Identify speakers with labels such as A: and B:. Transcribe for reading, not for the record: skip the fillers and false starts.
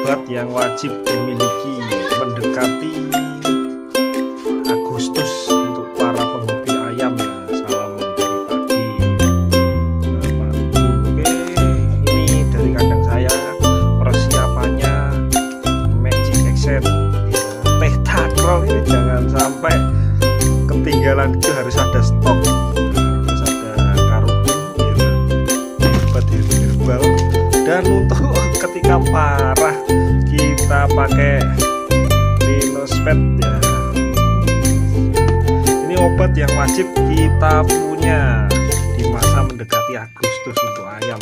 A: obat yang wajib dimiliki mendekati Agustus untuk para penghobi ayam ya. Salam dari pagi. Oke, ini dari kandang saya persiapannya Magic Exit ya. Teh takrol ini jangan sampai ketinggalan, itu harus ada stok, harus ada karubin ya, obat herbal. Dan untuk ketika parah kita pakai Linospet ya. Ini obat yang wajib kita punya di masa mendekati Agustus untuk ayam.